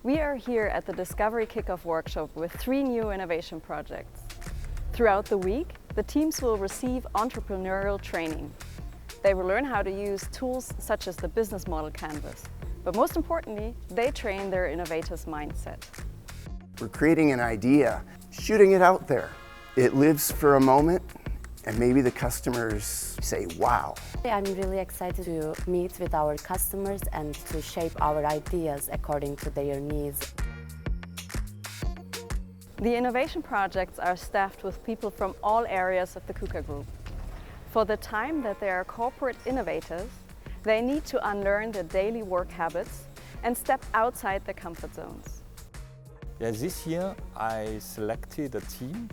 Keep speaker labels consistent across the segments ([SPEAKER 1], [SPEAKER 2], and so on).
[SPEAKER 1] We are here at the Discovery Kickoff Workshop with 3 new innovation projects. Throughout the week, the teams will receive entrepreneurial training. They will learn how to use tools such as the business model canvas. But most importantly, they train their innovators' mindset.
[SPEAKER 2] We're creating an idea, shooting it out there. It lives for a moment, and maybe the customers say, wow.
[SPEAKER 3] I'm really excited to meet with our customers and to shape our ideas according to their needs.
[SPEAKER 1] The innovation projects are staffed with people from all areas of the KUKA Group. For the time that they are corporate innovators, they need to unlearn their daily work habits and step outside their comfort zones.
[SPEAKER 4] Yeah, this year I selected a team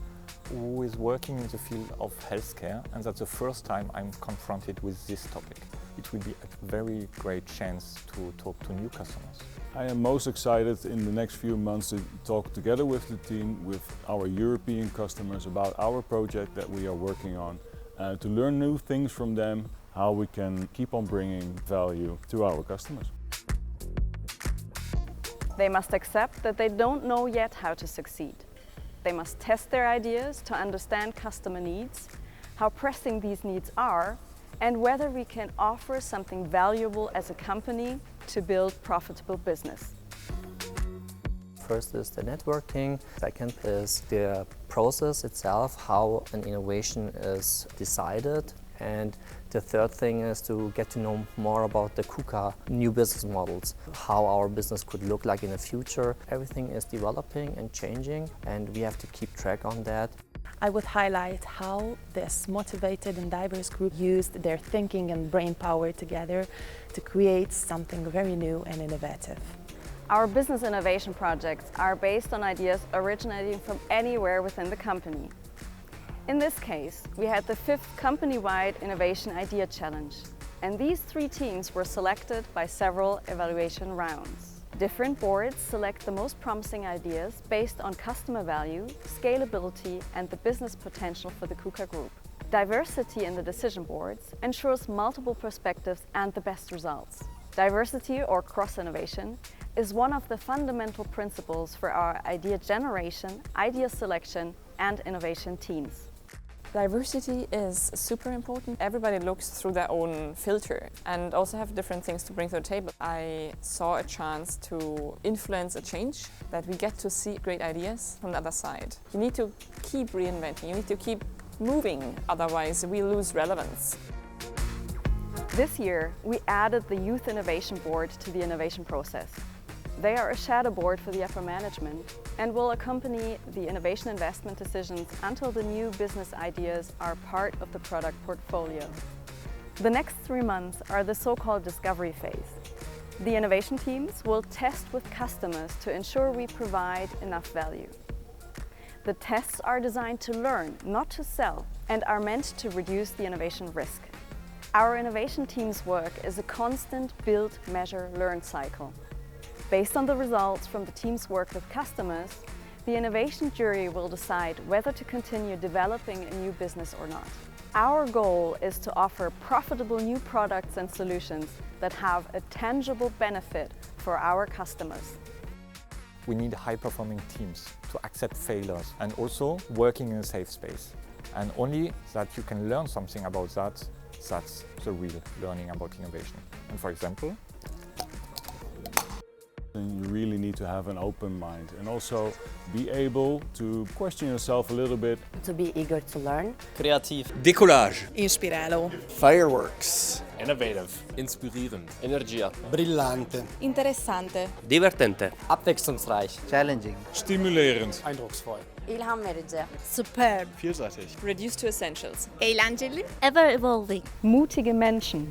[SPEAKER 4] who is working in the field of healthcare, and that's the first time I'm confronted with this topic. It will be a very great chance to talk to new customers.
[SPEAKER 5] I am most excited in the next few months to talk together with the team, with our European customers about our project that we are working on, to learn new things from them, how we can keep on bringing value to our customers.
[SPEAKER 1] They must accept that they don't know yet how to succeed. They must test their ideas to understand customer needs, how pressing these needs are, and whether we can offer something valuable as a company to build profitable business.
[SPEAKER 6] First is the networking, second is the process itself, how an innovation is decided, and the third thing is to get to know more about the KUKA new business models, how our business could look like in the future. Everything is developing and changing, and we have to keep track on that.
[SPEAKER 7] I would highlight how this motivated and diverse group used their thinking and brain power together to create something very new and innovative.
[SPEAKER 1] Our business innovation projects are based on ideas originating from anywhere within the company. In this case, we had the 5th company-wide Innovation Idea Challenge, and these 3 teams were selected by several evaluation rounds. Different boards select the most promising ideas based on customer value, scalability, and the business potential for the KUKA Group. Diversity in the decision boards ensures multiple perspectives and the best results. Diversity or cross-innovation is one of the fundamental principles for our idea generation, idea selection, and innovation teams.
[SPEAKER 8] Diversity is super important. Everybody looks through their own filter and also have different things to bring to the table. I saw a chance to influence a change, that we get to see great ideas from the other side. You need to keep reinventing, you need to keep moving, otherwise we lose relevance.
[SPEAKER 1] This year, we added the Youth Innovation Board to the innovation process. They are a shadow board for the upper management and will accompany the innovation investment decisions until the new business ideas are part of the product portfolio. The next 3 months are the so-called discovery phase. The innovation teams will test with customers to ensure we provide enough value. The tests are designed to learn, not to sell, and are meant to reduce the innovation risk. Our innovation team's work is a constant build, measure, learn cycle. Based on the results from the team's work with customers, the innovation jury will decide whether to continue developing a new business or not. Our goal is to offer profitable new products and solutions that have a tangible benefit for our customers.
[SPEAKER 4] We need high-performing teams to accept failures and also working in a safe space. And only that you can learn something about that, that's the real learning about innovation. And for example,
[SPEAKER 5] And you really need to have an open mind and also be able to question yourself a little bit.
[SPEAKER 3] To be eager to learn.
[SPEAKER 9] Kreativ.
[SPEAKER 10] Decollage.
[SPEAKER 7] Inspiralo.
[SPEAKER 2] Fireworks.
[SPEAKER 10] Innovative.
[SPEAKER 9] Inspirierend.
[SPEAKER 10] Energia.
[SPEAKER 2] Brillante.
[SPEAKER 7] Interessante.
[SPEAKER 10] Divertente.
[SPEAKER 9] Abwechslungsreich.
[SPEAKER 6] Challenging.
[SPEAKER 5] Stimulerend.
[SPEAKER 10] Eindrucksvoll.
[SPEAKER 3] İlham verici.
[SPEAKER 7] Superb.
[SPEAKER 10] Vielseitig.
[SPEAKER 8] Reduced to essentials.
[SPEAKER 7] Eğlenceli.
[SPEAKER 11] Ever evolving.
[SPEAKER 1] Mutige Menschen.